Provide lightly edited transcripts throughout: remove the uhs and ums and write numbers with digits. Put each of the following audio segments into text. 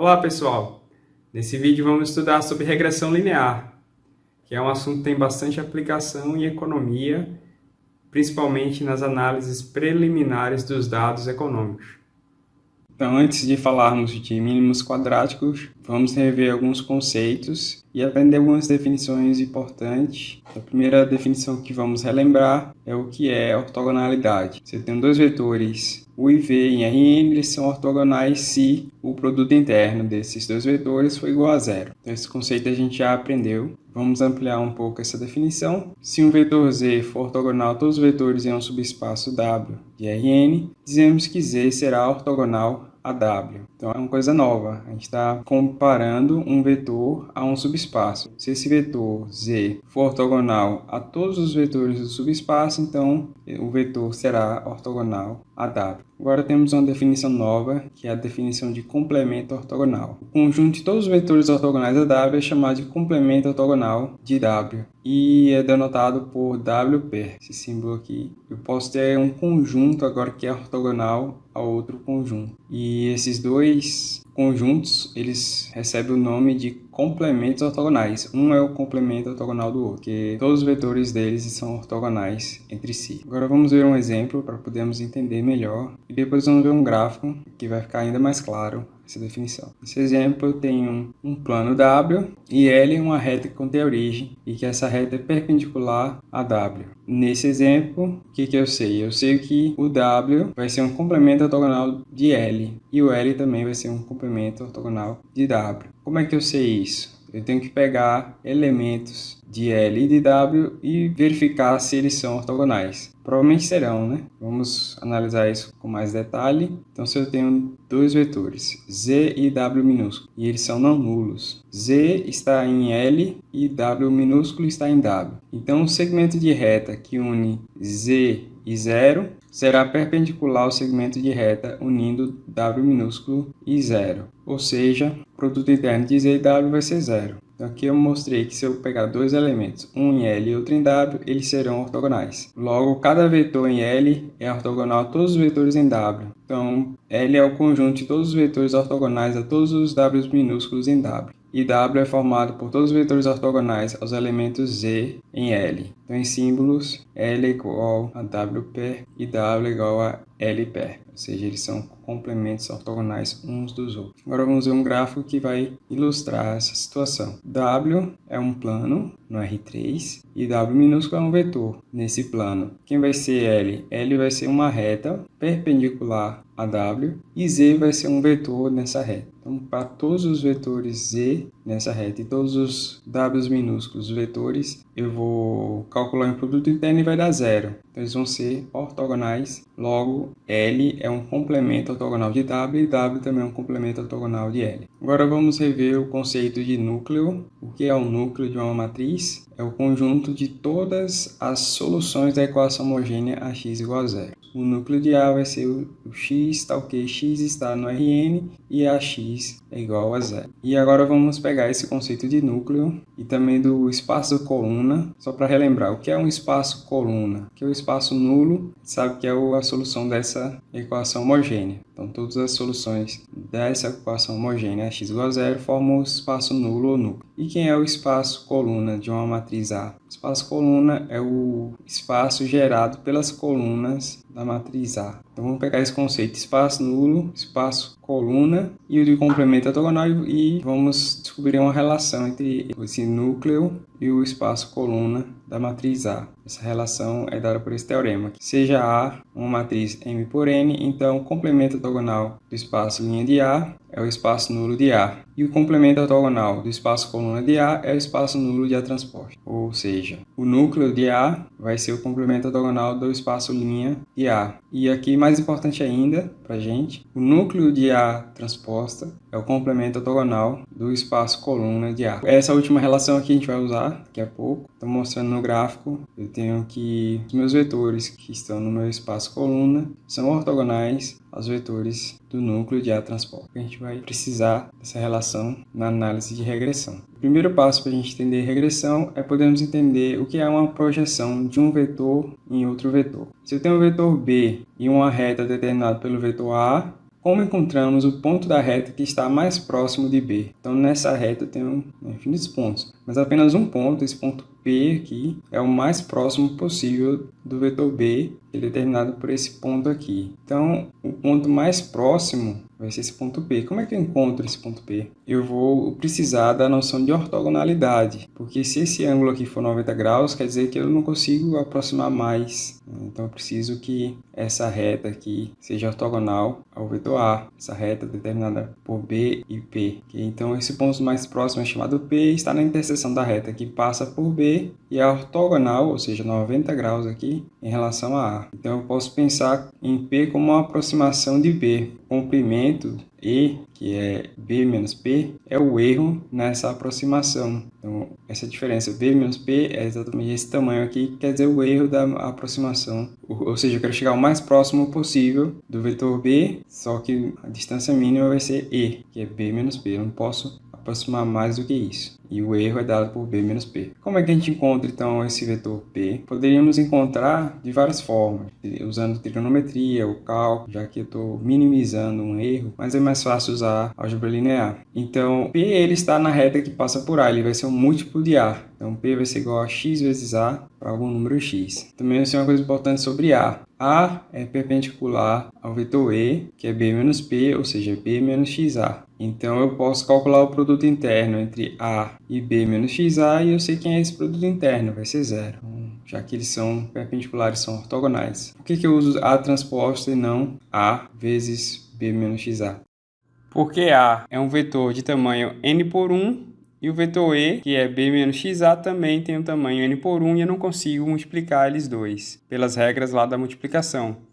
Olá pessoal, nesse vídeo vamos estudar sobre regressão linear, que é um assunto que tem bastante aplicação em economia, principalmente nas análises preliminares dos dados econômicos. Então, antes de falarmos de mínimos quadráticos, vamos rever alguns conceitos e aprender algumas definições importantes. A primeira definição que vamos relembrar é o que é ortogonalidade. Se eu tenho dois vetores U e V em Rn, eles são ortogonais se o produto interno desses dois vetores for igual a zero. Então, esse conceito a gente já aprendeu. Vamos ampliar um pouco essa definição. Se um vetor Z for ortogonal a todos os vetores em um subespaço W de Rn, dizemos que Z será ortogonal a W. Então, é uma coisa nova. A gente está comparando um vetor a um subespaço. Se esse vetor Z for ortogonal a todos os vetores do subespaço, então o vetor será ortogonal a W. Agora temos uma definição nova, que é a definição de complemento ortogonal. O conjunto de todos os vetores ortogonais a W é chamado de complemento ortogonal de W e é denotado por W per. Esse símbolo aqui. Eu posso ter um conjunto agora que é ortogonal a outro conjunto. E esses dois conjuntos, eles recebem o nome de complementos ortogonais. Um é o complemento ortogonal do outro, porque todos os vetores deles são ortogonais entre si. Agora vamos ver um exemplo para podermos entender melhor. E depois vamos ver um gráfico que vai ficar ainda mais claro essa definição. Nesse exemplo eu tenho um plano W e L é uma reta que contém a origem e que essa reta é perpendicular a W. Nesse exemplo, o que eu sei? Eu sei que o W vai ser um complemento ortogonal de L e o L também vai ser um complemento ortogonal de W. Como é que eu sei isso? Eu tenho que pegar elementos de L e de W e verificar se eles são ortogonais. Provavelmente serão, né? Vamos analisar isso com mais detalhe. Então, se eu tenho dois vetores, Z e W minúsculo, e eles são não nulos, Z está em L e W minúsculo está em W. Então, o segmento de reta que une Z e 0 será perpendicular ao segmento de reta unindo W minúsculo e 0. Ou seja, o produto interno de Z e W vai ser 0. Então aqui eu mostrei que se eu pegar dois elementos, um em L e outro em W, eles serão ortogonais. Logo, cada vetor em L é ortogonal a todos os vetores em W. Então, L é o conjunto de todos os vetores ortogonais a todos os W minúsculos em W. E W é formado por todos os vetores ortogonais aos elementos Z em L. Então, em símbolos, L é igual a W per e W é igual a L per. Ou seja, eles são complementos ortogonais uns dos outros. Agora vamos ver um gráfico que vai ilustrar essa situação. W é um plano no R3 e W minúsculo é um vetor nesse plano. Quem vai ser L? L vai ser uma reta perpendicular a W e Z vai ser um vetor nessa reta. Então, para todos os vetores Z nessa reta e todos os W minúsculos vetores, eu vou calcular o produto interno e vai dar 0. Então, eles vão ser ortogonais. Logo, L é um complemento ortogonal de W e W também é um complemento ortogonal de L. Agora vamos rever o conceito de núcleo. O que é o núcleo de uma matriz? É o conjunto de todas as soluções da equação homogênea a x igual a 0. O núcleo de A vai ser o x, tal que x está no Rn e ax é igual a 0. E agora vamos pegar esse conceito de núcleo e também do espaço coluna, só para relembrar o que é um espaço coluna, que é o espaço nulo, sabe que é a solução dessa equação homogênea. Então, todas as soluções dessa equação homogênea x igual a 0 formam o espaço nulo ou núcleo. E quem é o espaço coluna de uma matriz A? O espaço coluna é o espaço gerado pelas colunas da matriz A. Então, vamos pegar esse conceito de espaço nulo, espaço coluna e o de complemento ortogonal e vamos descobrir uma relação entre esse núcleo e o espaço coluna da matriz A. Essa relação é dada por esse teorema. Seja A uma matriz M por N, então o complemento ortogonal do espaço linha de A é o espaço nulo de A. E o complemento ortogonal do espaço coluna de A é o espaço nulo de A transposta. Ou seja, o núcleo de A vai ser o complemento ortogonal do espaço linha de A. E aqui, mais importante ainda para a gente, o núcleo de A transposta é o complemento ortogonal do espaço coluna de A. Essa última relação aqui a gente vai usar daqui a pouco. Estou mostrando no gráfico. Eu tenho que os meus vetores que estão no meu espaço coluna são ortogonais aos vetores do núcleo de A transporte. A gente vai precisar dessa relação na análise de regressão. O primeiro passo para a gente entender regressão é podermos entender o que é uma projeção de um vetor em outro vetor. Se eu tenho um vetor B e uma reta determinada pelo vetor A, Como encontramos o ponto da reta que está mais próximo de B? Então, nessa reta eu tenho infinitos pontos, mas apenas um ponto, esse ponto P aqui, é o mais próximo possível do vetor B, que é determinado por esse ponto aqui. Então, o ponto mais próximo vai ser esse ponto P. Como é que eu encontro esse ponto P? Eu vou precisar da noção de ortogonalidade, porque se esse ângulo aqui for 90 graus, quer dizer que eu não consigo aproximar mais. Então, eu preciso que essa reta aqui seja ortogonal ao vetor A, essa reta determinada por B e P. Então, esse ponto mais próximo é chamado P, está na interseção da reta que passa por B e é ortogonal, ou seja, 90 graus aqui, em relação a A. Então, eu posso pensar em P como uma aproximação de B. O comprimento E, que é B menos P, é o erro nessa aproximação. Então, essa diferença B menos P é exatamente esse tamanho aqui, que quer dizer o erro da aproximação. Ou seja, eu quero chegar o mais próximo possível do vetor B, só que a distância mínima vai ser E, que é B menos P. Eu não posso aproximar mais do que isso. E o erro é dado por B menos P. Como é que a gente encontra, então, esse vetor P? Poderíamos encontrar de várias formas, usando trigonometria, o cálculo, já que eu estou minimizando um erro, mas é mais fácil usar álgebra linear. Então, P ele está na reta que passa por A, ele vai ser um múltiplo de A. Então, P vai ser igual a x vezes A para algum número x. Também vai ser uma coisa importante sobre A. A é perpendicular ao vetor E, que é B menos P, ou seja, B menos XA. Então, eu posso calcular o produto interno entre A e B menos XA e eu sei quem é esse produto interno, vai ser zero, já que eles são perpendiculares, são ortogonais. Por que eu uso A transposta e não A vezes B menos XA? Porque A é um vetor de tamanho n por 1 e o vetor E, que é B menos XA, também tem o tamanho n por 1 e eu não consigo multiplicar eles dois, pelas regras lá da multiplicação.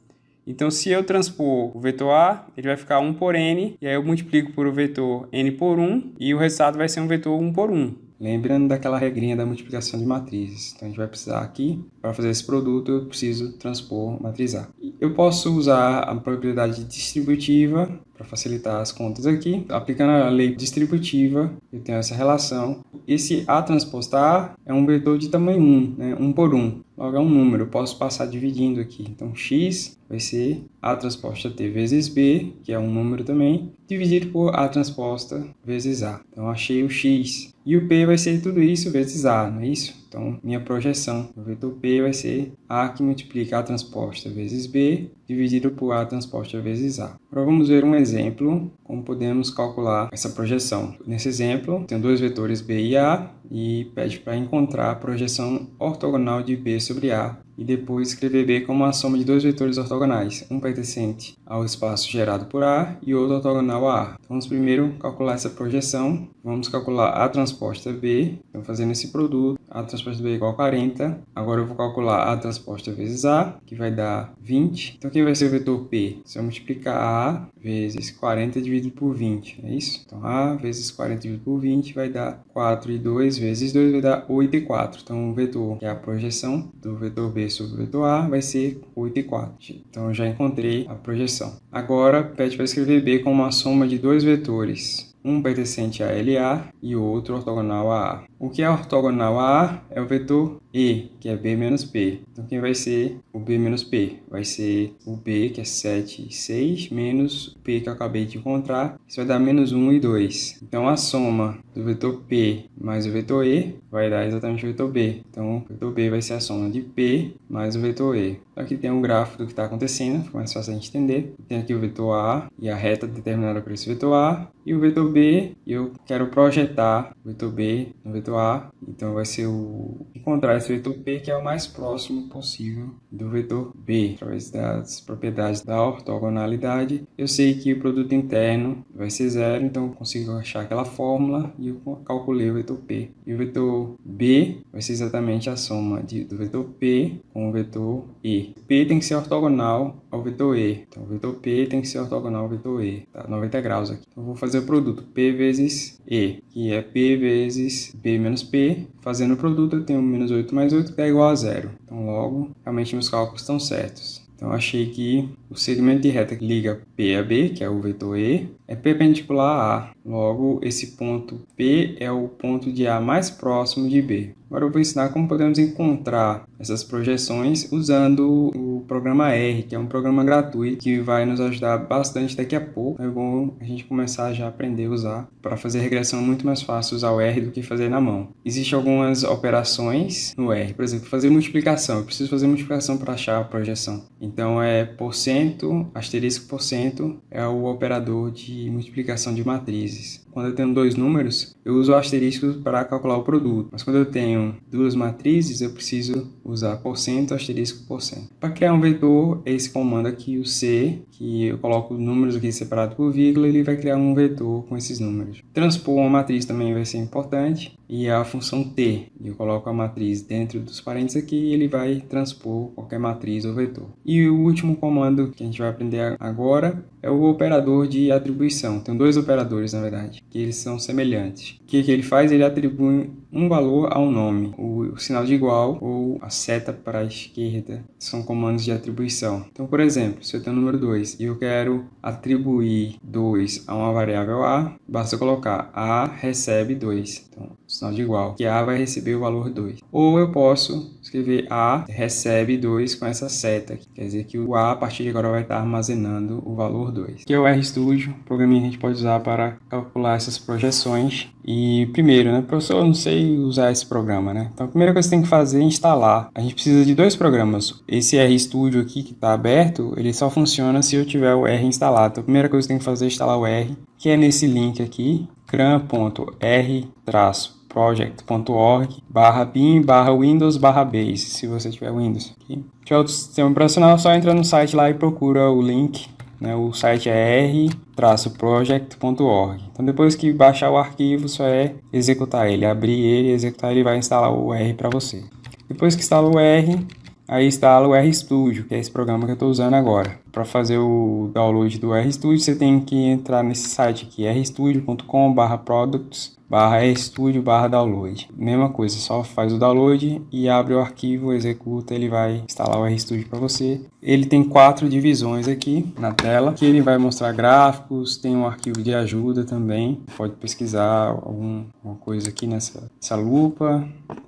Então, se eu transpor o vetor A, ele vai ficar 1 por n, e aí eu multiplico por o vetor n por 1, e o resultado vai ser um vetor 1 por 1. Lembrando daquela regrinha da multiplicação de matrizes. Então, a gente vai precisar aqui, para fazer esse produto, eu preciso transpor matriz A. Eu posso usar a propriedade distributiva para facilitar as contas aqui. Aplicando a lei distributiva, eu tenho essa relação. Esse A transposta A é um vetor de tamanho 1, né? 1 por 1. Logo é um número, eu posso passar dividindo aqui. Então, x vai ser A transposta T vezes B, que é um número também, dividido por A transposta vezes A. Então, achei o x. E o P vai ser tudo isso vezes A, não é isso? Então, minha projeção do vetor P vai ser A que multiplica A transposta vezes B, dividido por A transposta vezes A. Agora vamos ver um exemplo, como podemos calcular essa projeção. Nesse exemplo, tenho dois vetores B e A, e pede para encontrar a projeção ortogonal de B sobre A, e depois escrever B como a soma de dois vetores ortogonais, um pertencente ao espaço gerado por A e outro ortogonal a A. Então, vamos primeiro calcular essa projeção. Vamos calcular A transposta B, então fazendo esse produto, A transposta B é igual a 40. Agora eu vou calcular A transposta vezes A, que vai dar 20. Então, quem vai ser o vetor P? Se eu multiplicar A vezes 40 dividido por 20, é isso? Então, A vezes 40 dividido por 20 vai dar 4 e 2 vezes 2 vai dar 8 e 4. Então, o vetor, que é a projeção do vetor B sobre o vetor A, vai ser 8 e 4. Então, eu já encontrei a projeção. Agora, pede para escrever B como uma soma de dois vetores, um pertencente a LA e o outro ortogonal a A. O que é ortogonal a A é o vetor E, que é B menos P. Então, quem vai ser o B menos P? Vai ser o B, que é 7 e 6, menos o P que eu acabei de encontrar. Isso vai dar menos 1 e 2. Então, a soma do vetor P mais o vetor E vai dar exatamente o vetor B. Então, o vetor B vai ser a soma de P mais o vetor E. Então, aqui tem um gráfico do que está acontecendo, fica mais fácil a gente entender. Tem aqui o vetor A e a reta determinada por esse vetor A. E o vetor B, eu quero projetar o vetor B no vetor A. Então, vai ser encontrar esse vetor P, que é o mais próximo possível do vetor B. Através das propriedades da ortogonalidade, eu sei que o produto interno vai ser zero, então eu consigo achar aquela fórmula e eu calculei o vetor P. E o vetor B vai ser exatamente a soma do vetor P com o vetor E. P tem que ser ortogonal ao vetor E. Então, o vetor P tem que ser ortogonal ao vetor E. Tá? 90 graus aqui. Então, eu vou fazer o produto P vezes E, que é P vezes B menos P. Fazendo o produto, eu tenho menos 8 mais 8, que é igual a zero. Então, logo, realmente meus cálculos estão certos. Então, achei que o segmento de reta que liga P a B, que é o vetor E, é perpendicular a A. Logo, esse ponto P é o ponto de A mais próximo de B. Agora eu vou ensinar como podemos encontrar essas projeções usando o programa R, que é um programa gratuito que vai nos ajudar bastante daqui a pouco. É bom a gente começar já a aprender a usar. Para fazer regressão é muito mais fácil usar o R do que fazer na mão. Existem algumas operações no R, por exemplo, fazer multiplicação. Eu preciso fazer multiplicação para achar a projeção. Então é porcento, asterisco porcento, é o operador de multiplicação de matrizes. Quando eu tenho dois números, eu uso o asterisco para calcular o produto. Mas quando eu tenho duas matrizes, eu preciso usar porcento, asterisco, porcento. Para criar um vetor, é esse comando aqui, o C, que eu coloco números aqui separados por vírgula, ele vai criar um vetor com esses números. Transpor uma matriz também vai ser importante. E a função T, eu coloco a matriz dentro dos parênteses aqui e ele vai transpor qualquer matriz ou vetor. E o último comando que a gente vai aprender agora é o operador de atribuição. Tem dois operadores, na verdade, que eles são semelhantes. O que ele faz? Ele atribui um valor ao nome. O sinal de igual ou a seta para a esquerda são comandos de atribuição. Então, por exemplo, se eu tenho o número 2 e eu quero atribuir 2 a uma variável A, basta colocar A recebe 2. Então, sinal de igual, que A vai receber o valor 2. Ou eu posso escrever A recebe 2 com essa seta, quer dizer que o A a partir de agora vai estar armazenando o valor 2. Aqui é o RStudio, um programinha que a gente pode usar para calcular essas projeções. E primeiro, né, professor, eu não sei usar esse programa, né? Então a primeira coisa que você tem que fazer é instalar. A gente precisa de dois programas. Esse RStudio aqui que está aberto, ele só funciona se eu tiver o R instalado. Então a primeira coisa que você tem que fazer é instalar o R, que é nesse link aqui, cran.r-project.org/bin/windows/base, se você tiver Windows. Aqui. Se tiver outro sistema operacional, só entra no site lá e procura o link. O site é r-project.org. Então depois que baixar o arquivo, só é executar ele, abrir ele, executar ele, vai instalar o R para você. Depois que instala o R, aí instala o RStudio, que é esse programa que eu estou usando agora. Para fazer o download do RStudio, você tem que entrar nesse site aqui, rstudio.com/products/rstudio/download. Mesma coisa, só faz o download e abre o arquivo, executa, ele vai instalar o RStudio para você. Ele tem 4 divisões aqui na tela, que ele vai mostrar gráficos, tem um arquivo de ajuda também, pode pesquisar alguma coisa aqui nessa lupa,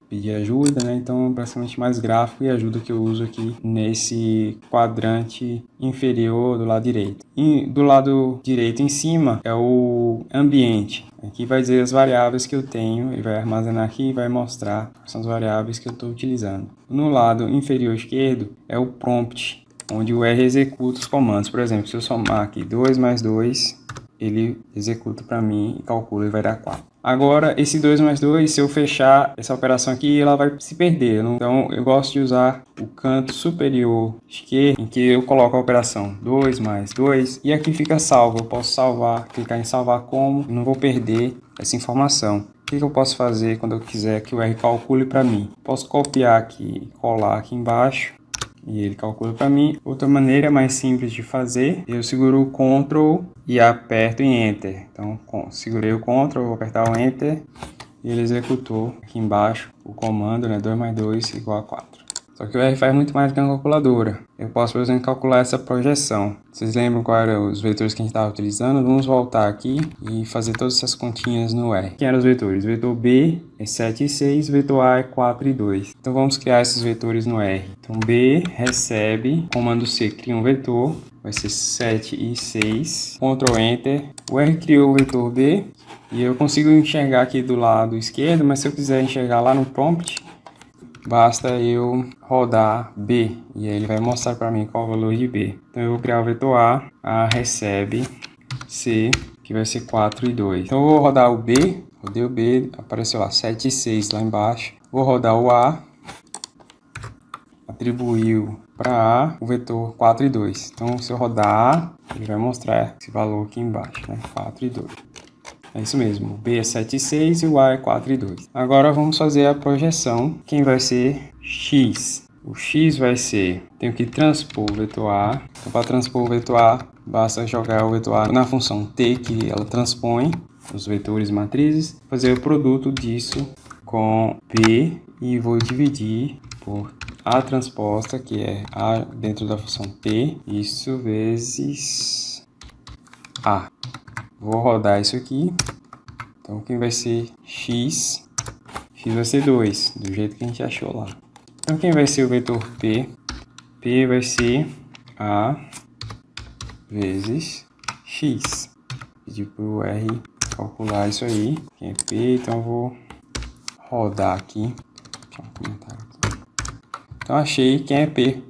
pedir ajuda, né? Então, basicamente mais gráfico e ajuda que eu uso aqui nesse quadrante inferior do lado direito. E do lado direito em cima é o ambiente. Aqui vai dizer as variáveis que eu tenho, ele vai armazenar aqui e vai mostrar quais são as variáveis que eu estou utilizando. No lado inferior esquerdo é o prompt, onde o R executa os comandos. Por exemplo, se eu somar aqui 2 mais 2, ele executa para mim e calcula e vai dar 4. Agora, esse 2 mais 2, se eu fechar essa operação aqui, ela vai se perder. Então, eu gosto de usar o canto superior esquerdo, em que eu coloco a operação 2 mais 2, e aqui fica salvo. Eu posso salvar, clicar em salvar como, não vou perder essa informação. O que eu posso fazer quando eu quiser que o R calcule para mim? Posso copiar aqui e colar aqui embaixo. E ele calcula para mim. Outra maneira mais simples de fazer, eu seguro o Ctrl e aperto em Enter. Então, segurei o Ctrl, vou apertar o Enter e ele executou aqui embaixo o comando, 2 mais 2 igual a 4. Só que o R faz muito mais do que uma calculadora. Eu posso, por exemplo, calcular essa projeção. Vocês lembram quais eram os vetores que a gente estava utilizando? Vamos voltar aqui e fazer todas essas continhas no R. Quem eram os vetores? O vetor B é 7 e 6, o vetor A é 4 e 2. Então vamos criar esses vetores no R. Então B recebe, comando C cria um vetor, vai ser 7 e 6, Ctrl Enter. O R criou o vetor B e eu consigo enxergar aqui do lado esquerdo, mas se eu quiser enxergar lá no prompt, basta eu rodar B e aí ele vai mostrar para mim qual é o valor de B. Então eu vou criar o vetor A recebe, C, que vai ser 4 e 2. Então eu vou rodar o B, rodei o B, apareceu lá 7 e 6 lá embaixo. Vou rodar o A, atribuiu para A o vetor 4 e 2. Então se eu rodar A, ele vai mostrar esse valor aqui embaixo, 4 e 2. É isso mesmo, o B é 7 e 6 e o A é 4 e 2. Agora vamos fazer a projeção. Quem vai ser X? O X vai ser, tenho que transpor o vetor A. Então, para transpor o vetor A, basta jogar o vetor A na função T, que ela transpõe os vetores matrizes. Fazer o produto disso com P e vou dividir por A transposta, que é A dentro da função P, isso vezes A. Vou rodar isso aqui. Então, quem vai ser x? X vai ser 2, do jeito que a gente achou lá. Então, quem vai ser o vetor P? P vai ser A vezes x. Pedir para o R calcular isso aí. Quem é P, então eu vou rodar aqui. Deixa eu comentar aqui. Então, achei quem é P.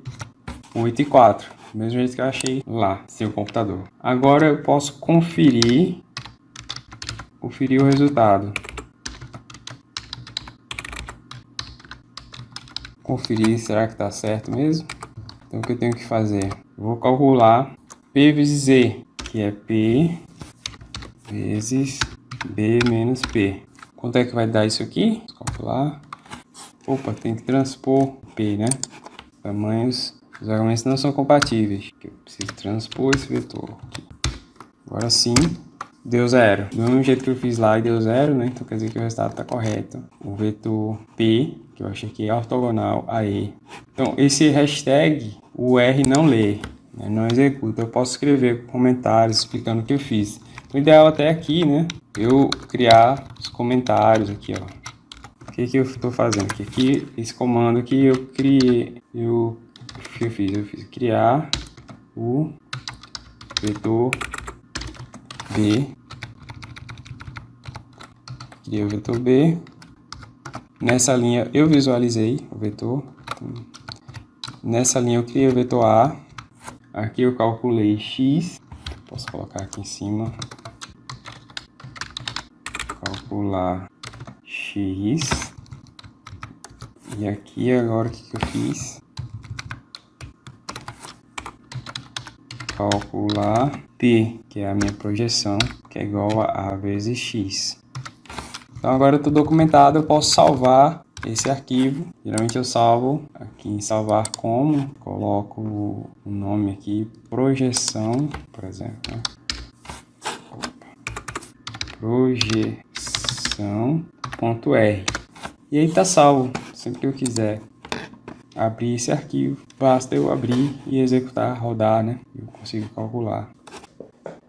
8 e 4. Do mesmo jeito que eu achei lá, seu computador. Agora eu posso conferir o resultado. Conferir, será que está certo mesmo? Então o que eu tenho que fazer? Eu vou calcular P vezes Z, que é P vezes B menos P. Quanto é que vai dar isso aqui? Vou calcular. Opa, tem que transpor P, né? Tamanhos, os argumentos não são compatíveis. Eu preciso transpor esse vetor aqui. Agora sim, deu 0. Do mesmo jeito que eu fiz lá e deu 0, né? Então quer dizer que o resultado está correto. O vetor P, que eu achei que é ortogonal a E. Então esse hashtag, o R não lê, né? Não executa. Eu posso escrever comentários explicando o que eu fiz. O ideal até aqui, né? Eu criar os comentários aqui, ó. O que eu estou fazendo? Aqui, esse comando aqui eu criei, eu fiz criar o vetor B. Criei o vetor B. Nessa linha eu visualizei o vetor. Nessa linha eu criei o vetor A. Aqui eu calculei x. Posso colocar aqui em cima. Calcular x. E aqui agora o que eu fiz? Calcular P, que é a minha projeção, que é igual a vezes x. Então agora eu estou documentado, eu posso salvar esse arquivo. Geralmente eu salvo aqui em salvar como, coloco o nome aqui, projeção, por exemplo, né? Projeção.r. E aí está salvo. Sempre que eu quiser abrir esse arquivo, basta eu abrir e executar, rodar, né? Eu consigo calcular.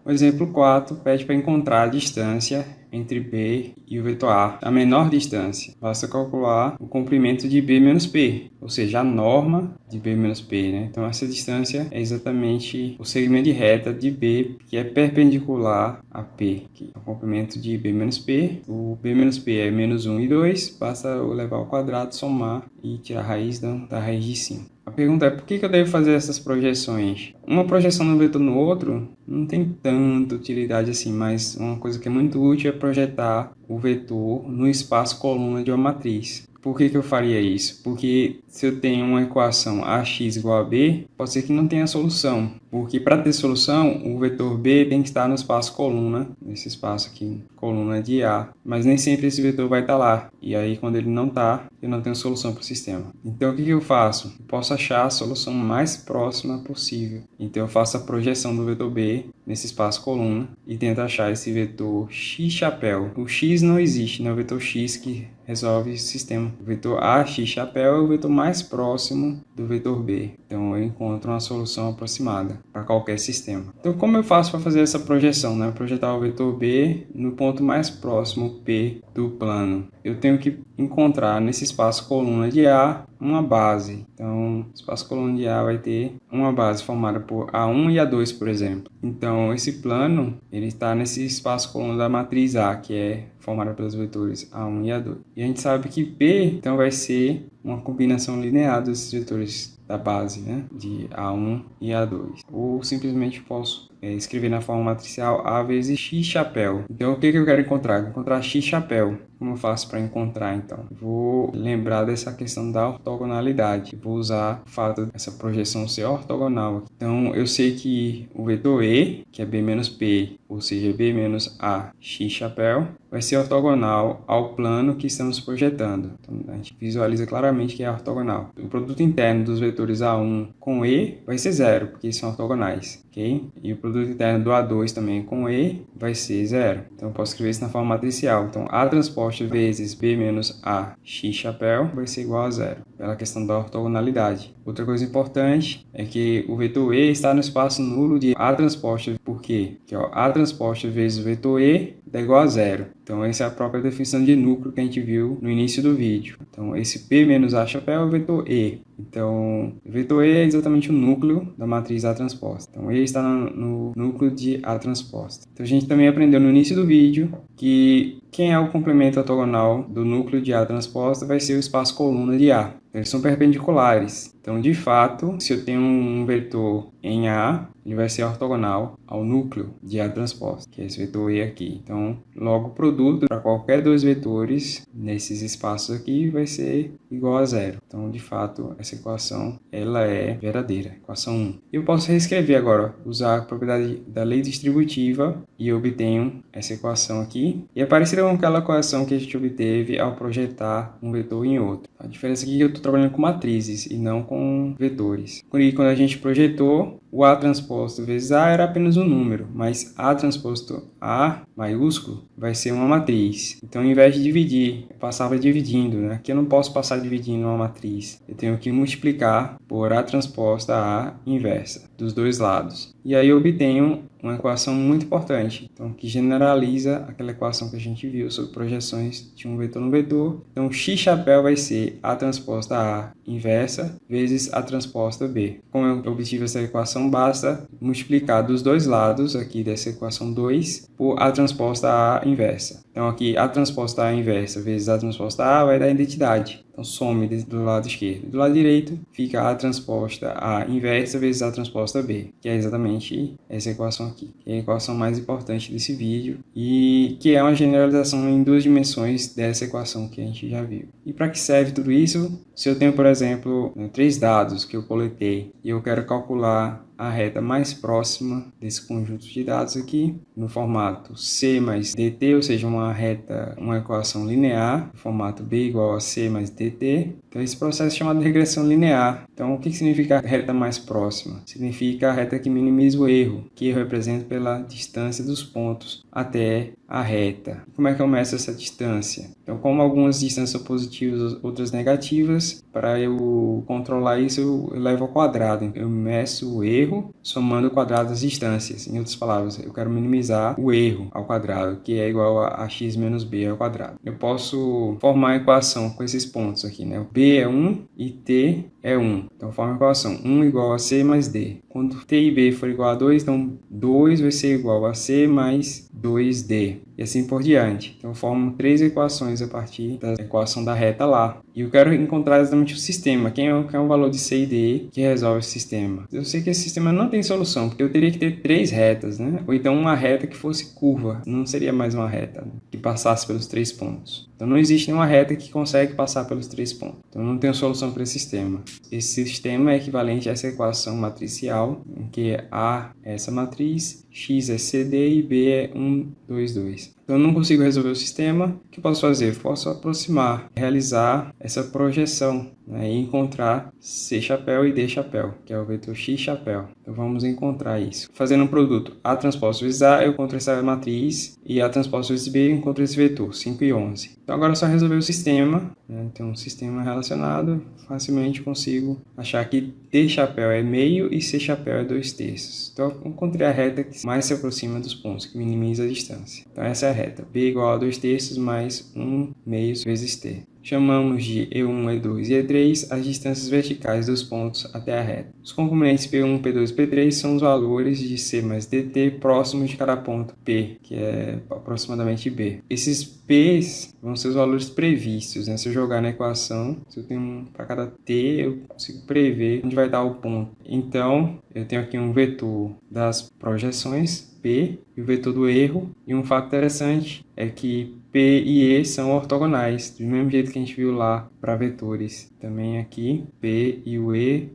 O exemplo 4 pede para encontrar a distância entre B e o vetor A, a menor distância. Basta calcular o comprimento de B menos P, ou seja, a norma de B menos P, né? Então essa distância é exatamente o segmento de reta de B, que é perpendicular a P, que é o comprimento de B menos P. O B menos P é menos 1 e 2, basta eu levar ao quadrado, somar e tirar a raiz da raiz de 5. A pergunta é, por que eu devo fazer essas projeções? Uma projeção no vetor no outro não tem tanta utilidade assim, mas uma coisa que é muito útil é projetar o vetor no espaço coluna de uma matriz. Por que eu faria isso? Porque se eu tenho uma equação AX igual a B, pode ser que não tenha solução. Porque para ter solução, o vetor B tem que estar no espaço coluna, nesse espaço aqui, coluna de A. Mas nem sempre esse vetor vai estar lá. E aí, quando ele não está, eu não tenho solução para o sistema. Então, o que eu faço? Eu posso achar a solução mais próxima possível. Então, eu faço a projeção do vetor B nesse espaço coluna e tento achar esse vetor x chapéu. O x não existe, não é o vetor x que resolve esse sistema. O vetor AX chapéu é o vetor mais próximo do vetor B. Então, eu encontro uma solução aproximada para qualquer sistema. Então, como eu faço para fazer essa projeção, né? Projetar o vetor B no ponto mais próximo P do plano. Eu tenho que encontrar nesse espaço coluna de A uma base. Então, o espaço coluna de A vai ter uma base formada por A1 e A2, por exemplo. Então, esse plano ele está nesse espaço coluna da matriz A, que é formada pelos vetores A1 e A2. E a gente sabe que P, então, vai ser uma combinação linear desses vetores da base, né? De A1 e A2. Ou simplesmente posso escrever na forma matricial A vezes X chapéu. Então, o que eu quero encontrar? Vou encontrar X chapéu. Como eu faço para encontrar, então? Vou lembrar dessa questão da ortogonalidade. Vou usar o fato dessa projeção ser ortogonal. Então, eu sei que o vetor E, que é B menos P, ou seja, B menos A, X chapéu, vai ser ortogonal ao plano que estamos projetando. Então, a gente visualiza claramente claramente que é ortogonal. O produto interno dos vetores A1 com E vai ser 0, porque são ortogonais, ok? E o produto interno do A2 também com E vai ser 0. Então eu posso escrever isso na forma matricial. Então A transposto vezes B menos A x chapéu vai ser igual a 0, pela questão da ortogonalidade. Outra coisa importante é que o vetor E está no espaço nulo de A transposto. Por quê? Porque A transposto vezes o vetor E dá igual a 0. Então essa é a própria definição de núcleo que a gente viu no início do vídeo. Então esse P menos A chapéu é o vetor E. Então o vetor E é exatamente o núcleo da matriz A transposta. Então E está no núcleo de A transposta. Então a gente também aprendeu no início do vídeo que quem é o complemento ortogonal do núcleo de A transposta vai ser o espaço coluna de A. Eles são perpendiculares. Então, de fato, se eu tenho um vetor em A, ele vai ser ortogonal ao núcleo de A transposta, que é esse vetor E aqui. Então, logo o produto para qualquer dois vetores nesses espaços aqui vai ser igual a 0. Então, de fato, essa equação ela é verdadeira, equação 1. Eu posso reescrever agora, usar a propriedade da lei distributiva e eu obtenho essa equação aqui. E é parecida com aquela equação que a gente obteve ao projetar um vetor em outro. A diferença aqui é que eu estou trabalhando com matrizes e não com vetores. E quando a gente projetou, o A transposto vezes A era apenas um número, mas A transposto A maiúsculo vai ser uma matriz. Então, ao invés de dividir, eu passava dividindo, né? Aqui eu não posso passar dividindo uma matriz. Eu tenho que multiplicar por A transposta A inversa, dos dois lados. E aí eu obtenho uma equação muito importante, então, que generaliza aquela equação que a gente viu sobre projeções de um vetor no vetor. Então, x chapéu vai ser A transposta A inversa vezes A transposta B. Como eu obtive essa equação, basta multiplicar dos dois lados aqui dessa equação 2 por A transposta A inversa. Então, aqui A transposta A inversa vezes A transposta A vai dar a identidade. Então, some do lado esquerdo. Do lado direito fica A transposta A inversa vezes A transposta B, que é exatamente essa equação aqui, que é a equação mais importante desse vídeo e que é uma generalização em duas dimensões dessa equação que a gente já viu. E para que serve tudo isso? Se eu tenho, por exemplo, 3 dados que eu coletei e eu quero calcular a reta mais próxima desse conjunto de dados aqui, no formato C mais dt, ou seja, uma equação linear, formato B igual a C mais dt. Então, esse processo é chamado de regressão linear. Então, o que significa a reta mais próxima? Significa a reta que minimiza o erro, que eu represento pela distância dos pontos até a reta. Como é que eu meço essa distância? Então, como algumas distâncias são positivas, outras negativas, para eu controlar isso, eu levo ao quadrado. Eu meço o erro somando o quadrado das distâncias. Em outras palavras, eu quero minimizar o erro ao quadrado, que é igual a x menos b ao quadrado. Eu posso formar a equação com esses pontos aqui, né? B é 1 e t é 1. Então, forma a equação 1 igual a c mais d. Quando t e b for igual a 2, então 2 vai ser igual a c mais 2d. E assim por diante. Então, eu formo 3 equações a partir da equação da reta lá. E eu quero encontrar exatamente o sistema. Quem é o valor de C e D que resolve esse sistema? Eu sei que esse sistema não tem solução, porque eu teria que ter 3 retas, né? Ou então uma reta que fosse curva. Não seria mais uma reta, né? Que passasse pelos 3 pontos. Então, não existe nenhuma reta que consegue passar pelos 3 pontos. Então, não tenho solução para esse sistema. Esse sistema é equivalente a essa equação matricial, em que A é essa matriz, X é CD e B é 1, 2, 2. Então, eu não consigo resolver o sistema. O que eu posso fazer? Eu posso aproximar, realizar essa projeção, né, e encontrar C chapéu e D chapéu, que é o vetor X chapéu. Então, vamos encontrar isso. Fazendo um produto A transposto vezes A, eu encontro essa matriz, e A transposto vezes B, eu encontro esse vetor, 5 e 11. Então, agora é só resolver o sistema, né? Então, um sistema relacionado, facilmente consigo achar que D chapéu é meio e C chapéu é 2/3. Então, eu encontrei a reta que mais se aproxima dos pontos, que minimiza a distância. Então, essa é a reta. B igual a 2/3 mais 1 meio vezes T. Chamamos de E1, E2 e E3 as distâncias verticais dos pontos até a reta. Os componentes P1, P2 e P3 são os valores de C mais dt próximos de cada ponto P, que é aproximadamente B. Esses P's vão ser os valores previstos, né? Se eu jogar na equação, se eu tenho para cada T, eu consigo prever onde vai dar o ponto. Então, eu tenho aqui um vetor das projeções P e o vetor do erro. E um fato interessante é que P e E são ortogonais, do mesmo jeito que a gente viu lá para vetores. Também aqui, P e o E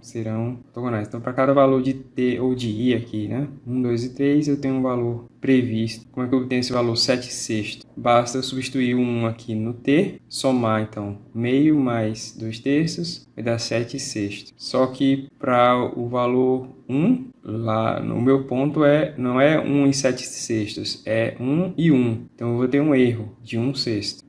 serão ortogonais. Então, para cada valor de T ou de I aqui, né? 1, 2 e 3, eu tenho um valor previsto. Como é que eu obtenho esse valor 7/6? Basta eu substituir o 1 aqui no T, somar, então, meio mais 2/3, vai dar 7/6. Só que para o valor 1, lá no meu ponto não é 1 e 7/6, é 1 e 1. Então eu vou ter um erro de 1/6.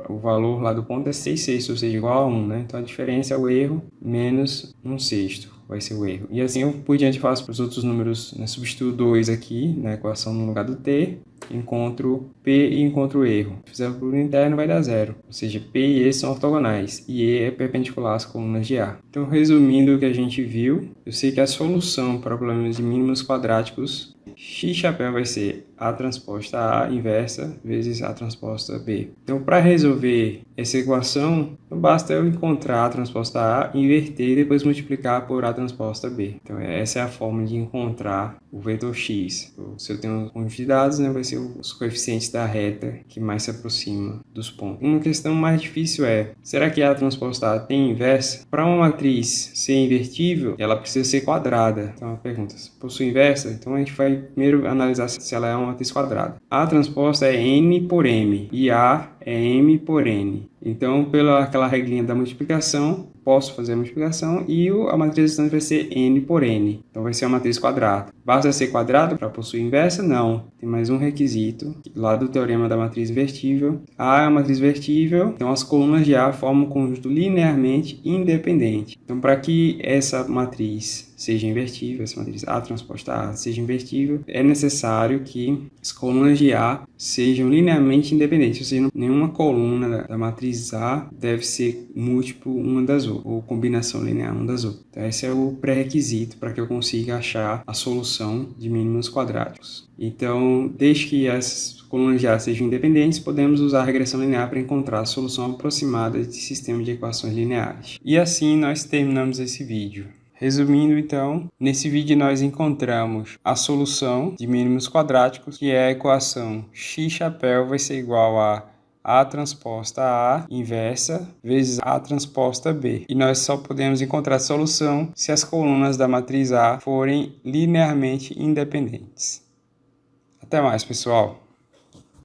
O valor lá do ponto é 6/6, ou seja, igual a 1, né? Então a diferença é o erro menos 1/6. Vai ser o erro. E assim eu por diante faço para os outros números, né? Substituo 2 aqui na equação no lugar do T, encontro P e encontro o erro. Se fizer o produto interno vai dar 0, ou seja, P e E são ortogonais e E é perpendicular às colunas de A. Então, resumindo o que a gente viu, eu sei que a solução para problemas de mínimos quadráticos, x chapéu vai ser A transposta A inversa vezes A transposta B. Então, para resolver essa equação, basta eu encontrar A transposta A, inverter e depois multiplicar por A transposta B. Então, essa é a forma de encontrar o vetor x. Se eu tenho um conjunto de dados, né, vai ser os coeficientes da reta que mais se aproxima dos pontos. Uma questão mais difícil é, será que A transposta A tem inversa? Para uma matriz ser invertível, ela precisa ser quadrada. Então, a pergunta, se possui inversa? Então, a gente vai primeiro analisar se ela é uma matriz quadrada. A transposta é n por m e A é m por n. Então, pela aquela regrinha da multiplicação, posso fazer a multiplicação e a matriz restante vai ser n por n. Então, vai ser uma matriz quadrada. Basta ser quadrado para possuir inversa? Não. Tem mais um requisito, lá do teorema da matriz invertível. A é uma matriz invertível, então as colunas de A formam um conjunto linearmente independente. Então, para que essa matriz seja invertível, essa matriz A transposta A seja invertível, é necessário que as colunas de A sejam linearmente independentes, ou seja, nenhuma coluna da matriz A deve ser múltiplo uma das outras, ou combinação linear uma das outras. Então, esse é o pré-requisito para que eu consiga achar a solução de mínimos quadráticos. Então, desde que as colunas de A sejam independentes, podemos usar a regressão linear para encontrar a solução aproximada de sistema de equações lineares. E assim nós terminamos esse vídeo. Resumindo, então, nesse vídeo nós encontramos a solução de mínimos quadráticos, que é a equação x chapéu vai ser igual a A transposta A inversa vezes A transposta B. E nós só podemos encontrar a solução se as colunas da matriz A forem linearmente independentes. Até mais, pessoal!